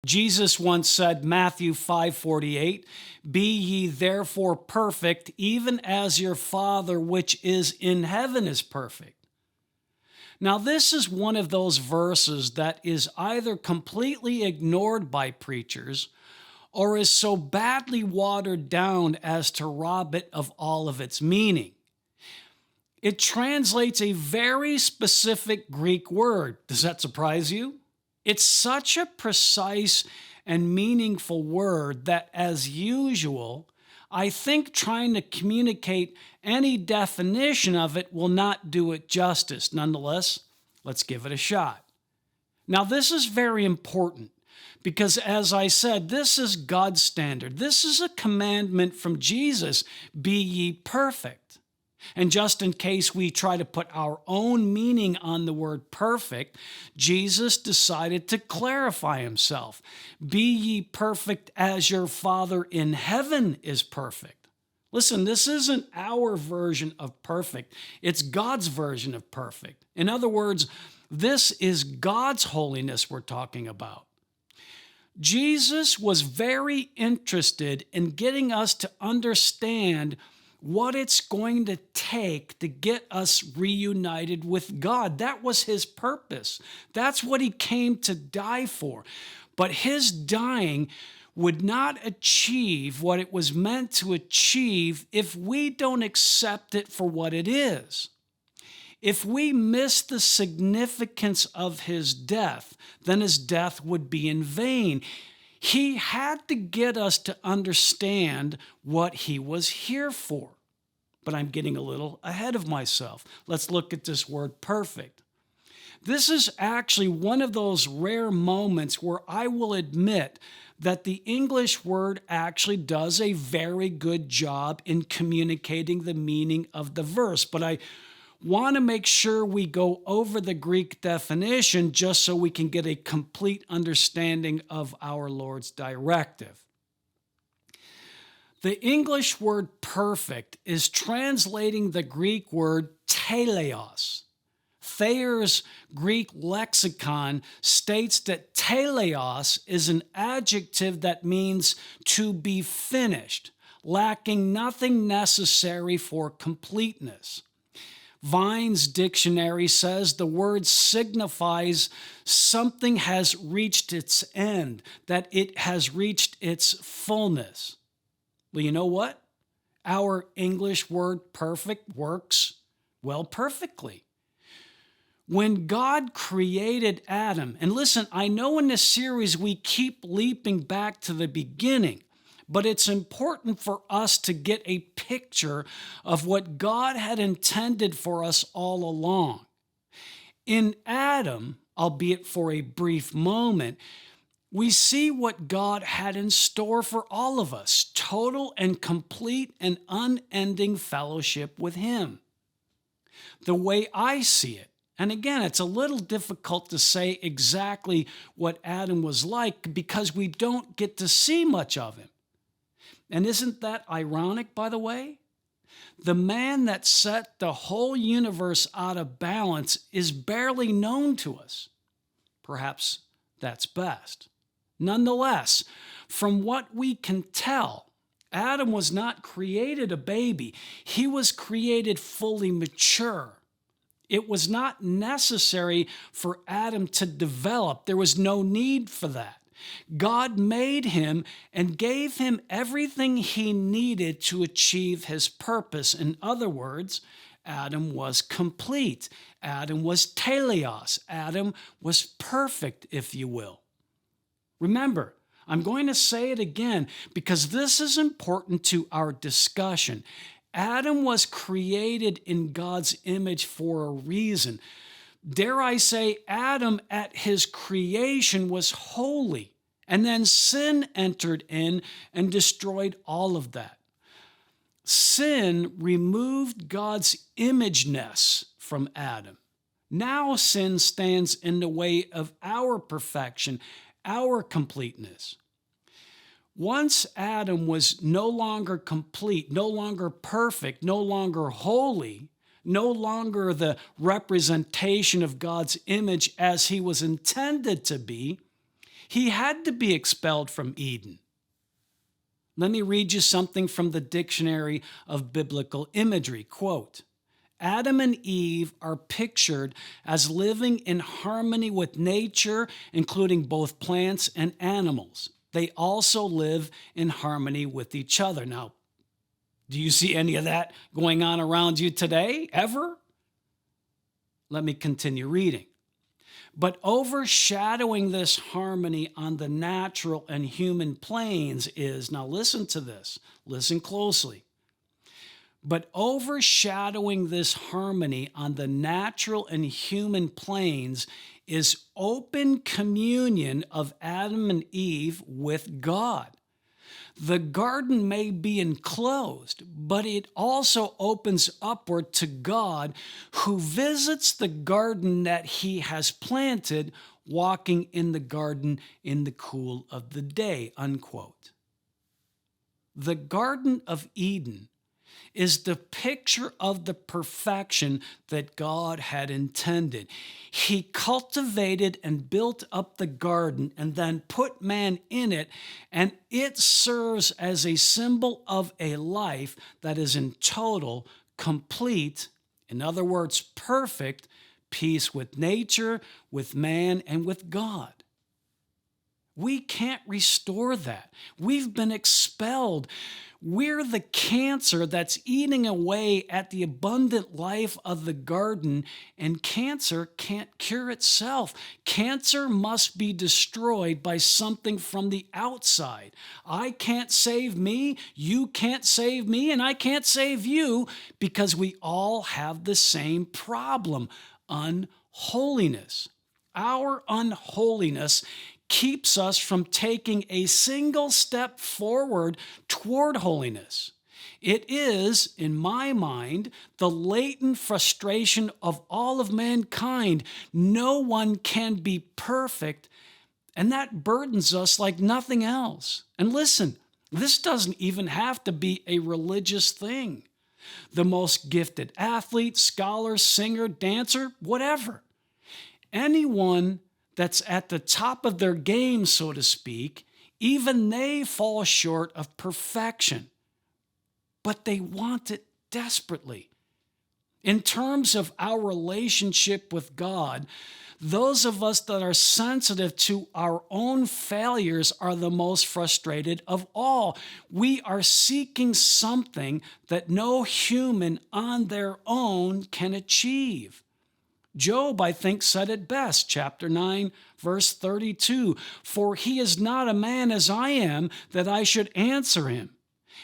Jesus once said, Matthew 5:48, "Be ye therefore perfect, even as your Father which is in heaven is perfect." Now, this is one of those verses that is either completely ignored by preachers or is so badly watered down as to rob it of all of its meaning. It translates a very specific Greek word. Does that surprise you? It's such a precise and meaningful word that, as usual, I think trying to communicate any definition of it will not do it justice. Nonetheless, let's give it a shot. Now, this is very important because, as I said, this is God's standard. This is a commandment from Jesus, be ye perfect. And just in case we try to put our own meaning on the word perfect, Jesus decided to clarify himself. Be ye perfect as your Father in heaven is perfect. Listen, this isn't our version of perfect. It's God's version of perfect. In other words, this is God's holiness we're talking about. Jesus was very interested in getting us to understand what it's going to take to get us reunited with God. That was his purpose. That's what he came to die for. But his dying would not achieve what it was meant to achieve if we don't accept it for what it is. If we miss the significance of his death, then his death would be in vain. He had to get us to understand what he was here for. But I'm getting a little ahead of myself. Let's look at this word perfect. This is actually one of those rare moments where I will admit that the English word actually does a very good job in communicating the meaning of the verse. But I want to make sure we go over the Greek definition just so we can get a complete understanding of our Lord's directive. The English word perfect is translating the Greek word teleos. Thayer's Greek lexicon states that teleos is an adjective that means to be finished, lacking nothing necessary for completeness. Vine's dictionary says the word signifies something has reached its end, that it has reached its fullness. Well, you know what? Our English word perfect works, well, perfectly. When God created Adam, and listen, I know in this series we keep leaping back to the beginning, but it's important for us to get a picture of what God had intended for us all along. In Adam, albeit for a brief moment, we see what God had in store for all of us, total and complete and unending fellowship with him. The way I see it, and again, it's a little difficult to say exactly what Adam was like because we don't get to see much of him. And isn't that ironic, by the way? The man that set the whole universe out of balance is barely known to us. Perhaps that's best. Nonetheless, from what we can tell, Adam was not created a baby. He was created fully mature. It was not necessary for Adam to develop. There was no need for that. God made him and gave him everything he needed to achieve his purpose. In other words, Adam was complete. Adam was teleos. Adam was perfect, if you will. Remember, I'm going to say it again because this is important to our discussion. Adam was created in God's image for a reason. Dare I say, Adam at his creation was holy, and then sin entered in and destroyed all of that. Sin removed God's imageness from Adam. Now sin stands in the way of our perfection, our completeness. Once Adam was no longer complete, no longer perfect, no longer holy, no longer the representation of God's image as he was intended to be, He had to be expelled from Eden. Let me read you something from the Dictionary of Biblical Imagery. Quote, Adam and Eve are pictured as living in harmony with nature, including both plants and animals. They also live in harmony with each other. Now, do you see any of that going on around you today, ever? Let me continue reading. But overshadowing this harmony on the natural and human planes is, now listen to this, listen closely. But overshadowing this harmony on the natural and human planes is open communion of Adam and Eve with God. The garden may be enclosed, but it also opens upward to God, who visits the garden that he has planted, walking in the garden in the cool of the day, unquote. The Garden of Eden is the picture of the perfection that God had intended. He cultivated and built up the garden and then put man in it, and it serves as a symbol of a life that is in total, complete, in other words, perfect peace with nature, with man, and with God. We can't restore that. We've been expelled. We're the cancer that's eating away at the abundant life of the garden, and cancer can't cure itself. Cancer must be destroyed by something from the outside. I can't save me, you can't save me, and I can't save you, because we all have the same problem: unholiness. Our unholiness keeps us from taking a single step forward toward holiness. It is, in my mind, the latent frustration of all of mankind. No one can be perfect, and that burdens us like nothing else. And listen, this doesn't even have to be a religious thing. The most gifted athlete, scholar, singer, dancer, whatever. Anyone that's at the top of their game, so to speak, even they fall short of perfection. But they want it desperately. In terms of our relationship with God, those of us that are sensitive to our own failures are the most frustrated of all. We are seeking something that no human on their own can achieve. Job, I think, said it best, chapter 9, verse 32, "For he is not a man as I am, that I should answer him,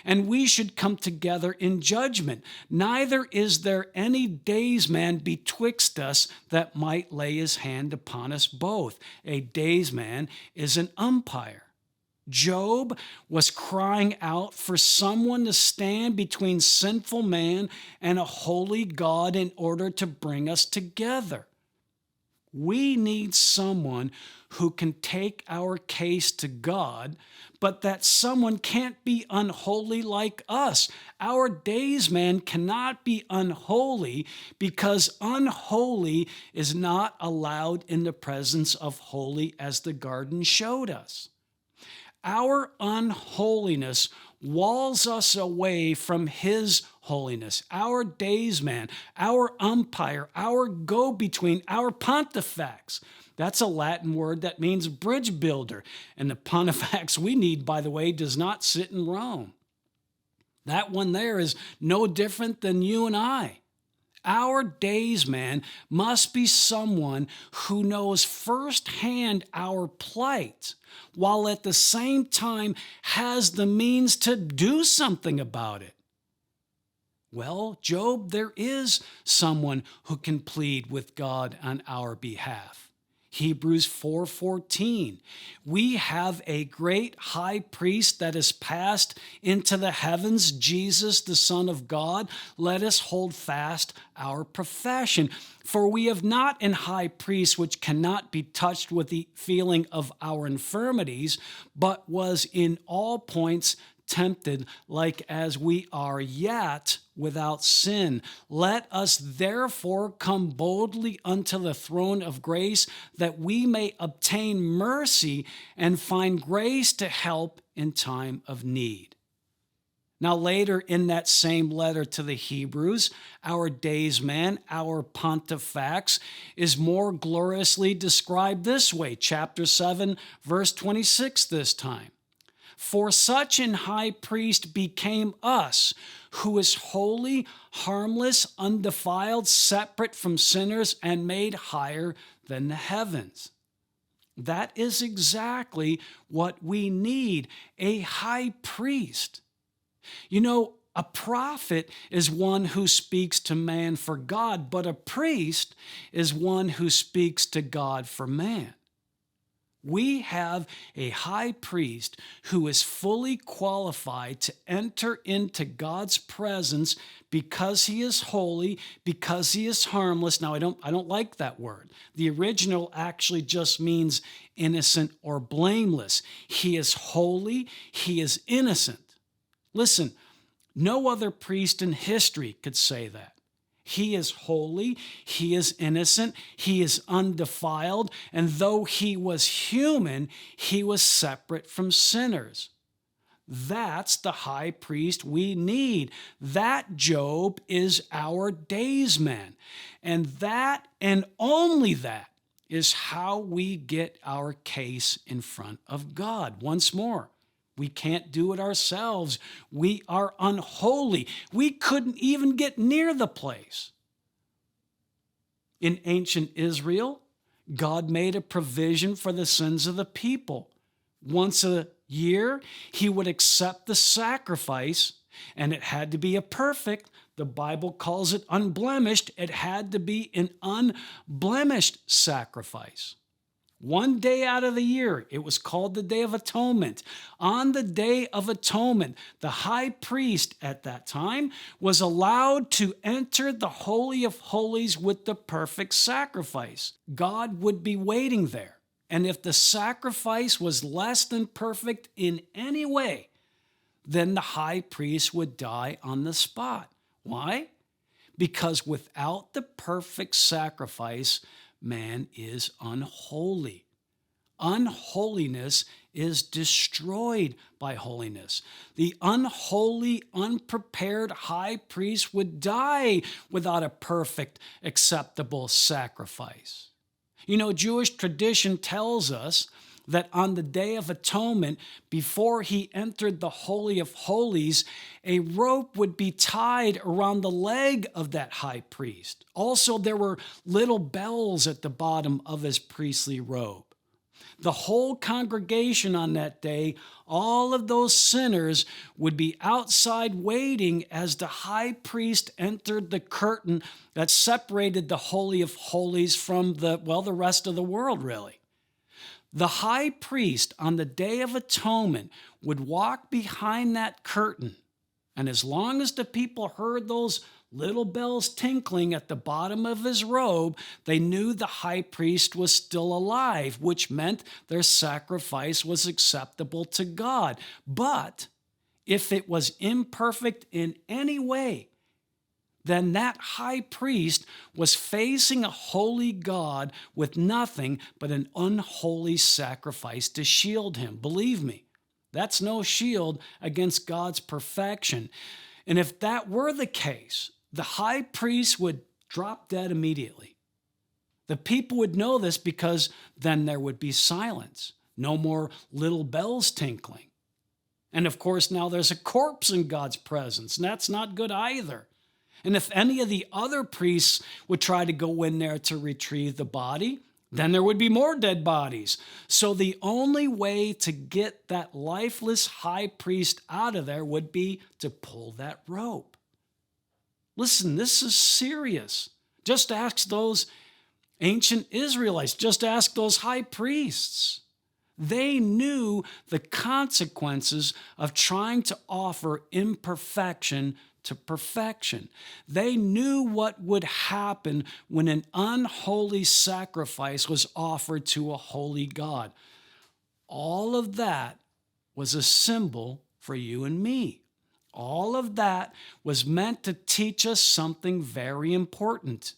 and we should come together in judgment. Neither is there any daysman betwixt us that might lay his hand upon us both." A daysman is an umpire. Job was crying out for someone to stand between sinful man and a holy God in order to bring us together. We need someone who can take our case to God, but that someone can't be unholy like us. Our daysman cannot be unholy, because unholy is not allowed in the presence of holy, as the garden showed us. Our unholiness walls us away from his holiness. Our daysman, our umpire, our go-between, our pontifex. That's a Latin word that means bridge builder. And the pontifex we need, by the way, does not sit in Rome. That one there is no different than you and I. Our daysman must be someone who knows firsthand our plight, while at the same time has the means to do something about it. Well, Job, there is someone who can plead with God on our behalf. Hebrews 4:14. We have a great high priest that is passed into the heavens, Jesus, the Son of God. Let us hold fast our profession. For we have not an high priest which cannot be touched with the feeling of our infirmities, but was in all points tempted like as we are, yet without sin. Let us therefore come boldly unto the throne of grace, that we may obtain mercy and find grace to help in time of need. Now, later in that same letter to the Hebrews, our Daysman, our Pontifex, is more gloriously described this way, chapter 7, verse 26 this time. For such an high priest became us, who is holy, harmless, undefiled, separate from sinners, and made higher than the heavens. That is exactly what we need, a high priest. You know, a prophet is one who speaks to man for God, but a priest is one who speaks to God for man. We have a high priest who is fully qualified to enter into God's presence because he is holy, because he is harmless. Now, I don't like that word. The original actually just means innocent or blameless. He is holy, he is innocent. Listen, no other priest in history could say that. He is holy, he is innocent, he is undefiled, and though he was human, he was separate from sinners. That's the high priest we need. That Job is our Daysman. And that, and only that, is how we get our case in front of God. Once more, we can't do it ourselves. We are unholy. We couldn't even get near the place. In ancient Israel, God made a provision for the sins of the people. Once a year, he would accept the sacrifice, and it had to be a perfect. The Bible calls it unblemished. It had to be an unblemished sacrifice. One day out of the year, it was called the Day of Atonement. On the Day of Atonement, the high priest at that time was allowed to enter the Holy of Holies with the perfect sacrifice. God would be waiting there. And if the sacrifice was less than perfect in any way, then the high priest would die on the spot. Why? Because without the perfect sacrifice, man is unholy. Unholiness is destroyed by holiness. The unholy, unprepared high priest would die without a perfect, acceptable sacrifice. You know, Jewish tradition tells us that on the Day of Atonement, before he entered the Holy of Holies, a rope would be tied around the leg of that high priest. Also, there were little bells at the bottom of his priestly robe. The whole congregation on that day, all of those sinners, would be outside waiting as the high priest entered the curtain that separated the Holy of Holies from the rest of the world, really. The high priest on the Day of Atonement would walk behind that curtain, and as long as the people heard those little bells tinkling at the bottom of his robe, they knew the high priest was still alive, which meant their sacrifice was acceptable to God. But if it was imperfect in any way, then that high priest was facing a holy God with nothing but an unholy sacrifice to shield him. Believe me, that's no shield against God's perfection. And if that were the case, the high priest would drop dead immediately. The people would know this because then there would be silence, no more little bells tinkling. And of course, now there's a corpse in God's presence, and that's not good either. And if any of the other priests would try to go in there to retrieve the body, then there would be more dead bodies. So the only way to get that lifeless high priest out of there would be to pull that rope. Listen, this is serious. Just ask those ancient Israelites. Just ask those high priests. They knew the consequences of trying to offer imperfection to perfection. They knew what would happen when an unholy sacrifice was offered to a holy God. All of that was a symbol for you and me. All of that was meant to teach us something very important.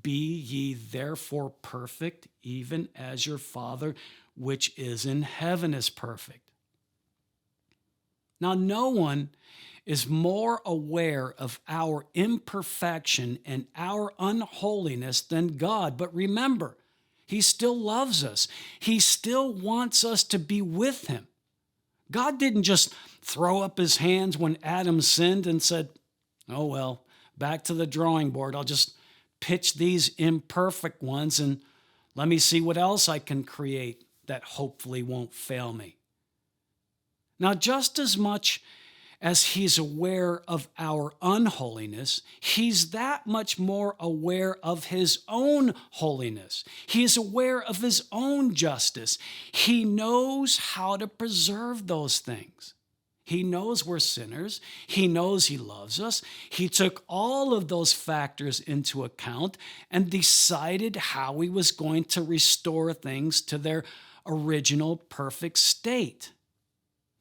Be ye therefore perfect, even as your Father which is in heaven is perfect. Now, no one is more aware of our imperfection and our unholiness than God. But remember, He still loves us. He still wants us to be with Him. God didn't just throw up His hands when Adam sinned and said, oh, well, back to the drawing board. I'll just pitch these imperfect ones and let me see what else I can create that hopefully won't fail me. Now, just as much as He's aware of our unholiness, He's that much more aware of His own holiness. He is aware of His own justice. He knows how to preserve those things. He knows we're sinners. He knows He loves us. He took all of those factors into account and decided how He was going to restore things to their original perfect state.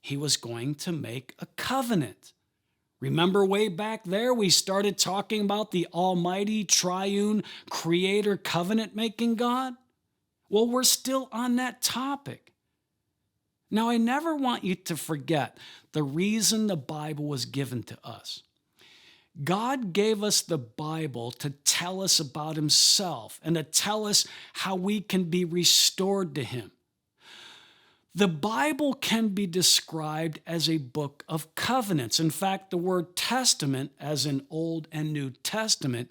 He was going to make a covenant. Remember way back there, we started talking about the almighty, triune, creator, covenant-making God? Well, we're still on that topic. Now, I never want you to forget the reason the Bible was given to us. God gave us the Bible to tell us about Himself and to tell us how we can be restored to Him. The Bible can be described as a book of covenants. In fact, the word testament, as in Old and New Testament,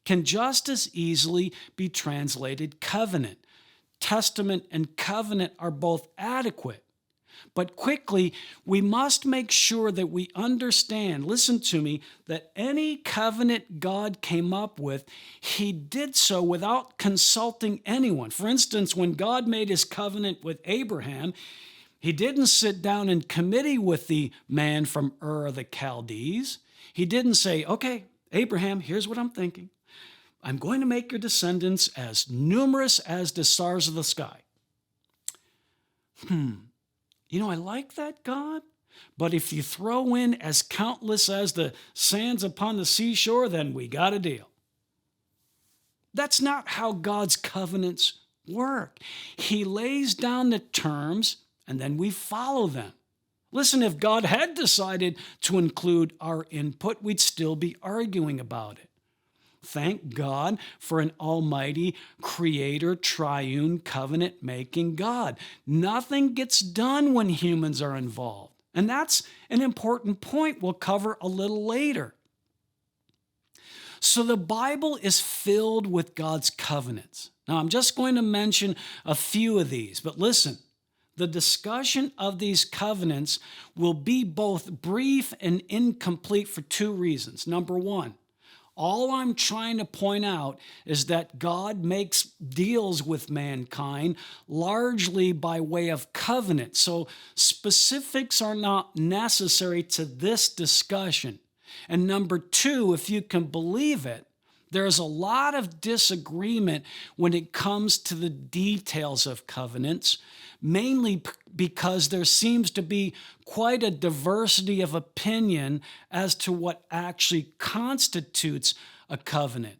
can just as easily be translated covenant. Testament and covenant are both adequate. But quickly, we must make sure that we understand, listen to me, that any covenant God came up with, He did so without consulting anyone. For instance, when God made His covenant with Abraham, He didn't sit down in committee with the man from Ur of the Chaldees. He didn't say, okay, Abraham, here's what I'm thinking. I'm going to make your descendants as numerous as the stars of the sky. I like that, God, but if you throw in as countless as the sands upon the seashore, then we got a deal. That's not how God's covenants work. He lays down the terms, and then we follow them. Listen, if God had decided to include our input, we'd still be arguing about it. Thank God for an almighty, creator, triune, covenant-making God. Nothing gets done when humans are involved. And that's an important point we'll cover a little later. So the Bible is filled with God's covenants. Now, I'm just going to mention a few of these, but listen, the discussion of these covenants will be both brief and incomplete for two reasons. Number one, all I'm trying to point out is that God makes deals with mankind largely by way of covenant. So specifics are not necessary to this discussion. And number two, if you can believe it, there's a lot of disagreement when it comes to the details of covenants, mainly because there seems to be quite a diversity of opinion as to what actually constitutes a covenant.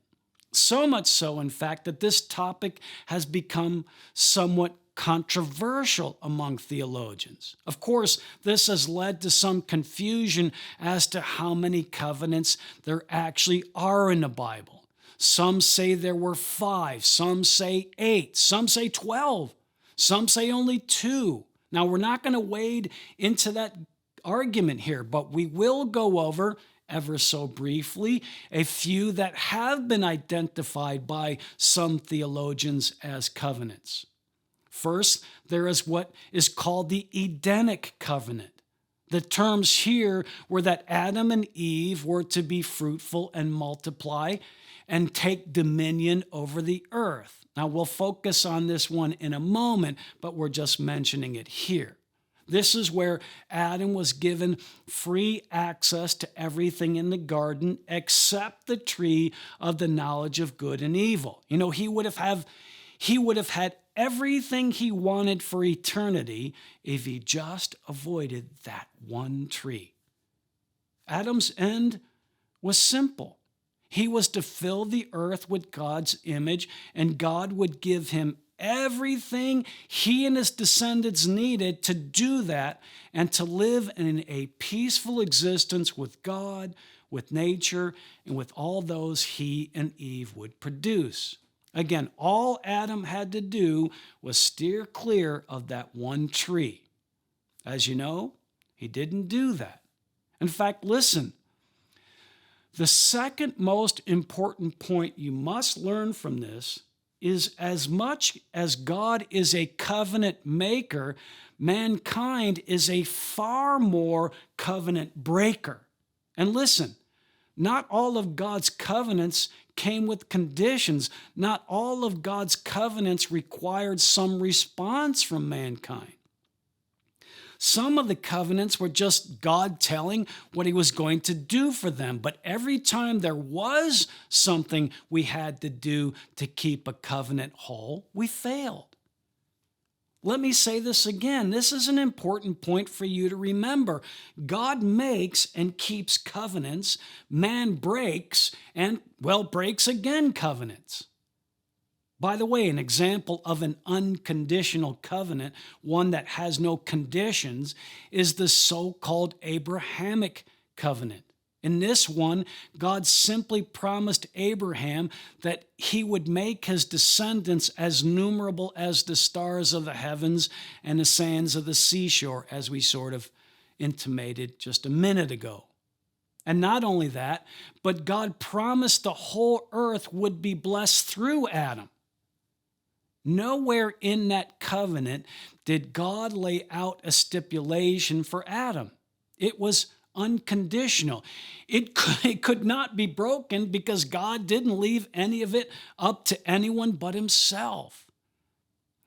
So much so, in fact, that this topic has become somewhat controversial among theologians. Of course, this has led to some confusion as to how many covenants there actually are in the Bible. Some say there were 5, some say 8, some say 12, some say only 2. Now, we're not going to wade into that argument here, but we will go over, ever so briefly, a few that have been identified by some theologians as covenants. First, there is what is called the Edenic Covenant. The terms here were that Adam and Eve were to be fruitful and multiply and take dominion over the earth. Now, we'll focus on this one in a moment, but we're just mentioning it here. This is where Adam was given free access to everything in the garden except the tree of the knowledge of good and evil. He would have had everything he wanted for eternity if he just avoided that one tree. Adam's end was simple. He was to fill the earth with God's image, and God would give him everything he and his descendants needed to do that and to live in a peaceful existence with God, with nature, and with all those he and Eve would produce. Again, all Adam had to do was steer clear of that one tree. As you know, he didn't do that. In fact, listen, the second most important point you must learn from this is as much as God is a covenant maker, mankind is a far more covenant breaker. And listen, not all of God's covenants came with conditions. Not all of God's covenants required some response from mankind. Some of the covenants were just God telling what he was going to do for them. But every time there was something we had to do to keep a covenant whole, we failed. Let me say this again. This is an important point for you to remember. God makes and keeps covenants. Man breaks and, breaks again covenants. By the way, an example of an unconditional covenant, one that has no conditions, is the so-called Abrahamic Covenant. In this one, God simply promised Abraham that he would make his descendants as numerable as the stars of the heavens and the sands of the seashore, as we sort of intimated just a minute ago. And not only that, but God promised the whole earth would be blessed through Adam. Nowhere in that covenant did God lay out a stipulation for Adam. It was unconditional. It could not be broken because God didn't leave any of it up to anyone but himself.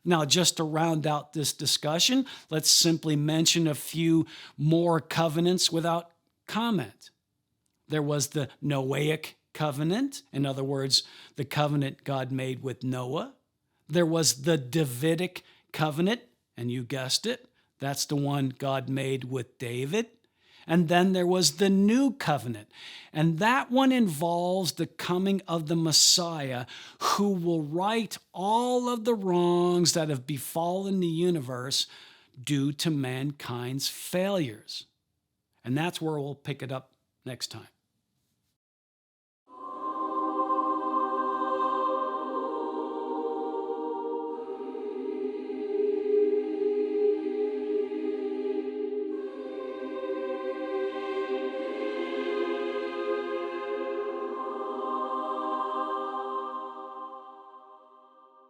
Now, just to round out this discussion, let's simply mention a few more covenants without comment. There was the Noahic Covenant, in other words, the covenant God made with Noah. There was the Davidic Covenant, and you guessed it, that's the one God made with David. And then there was the New Covenant, and that one involves the coming of the Messiah who will right all of the wrongs that have befallen the universe due to mankind's failures. And that's where we'll pick it up next time.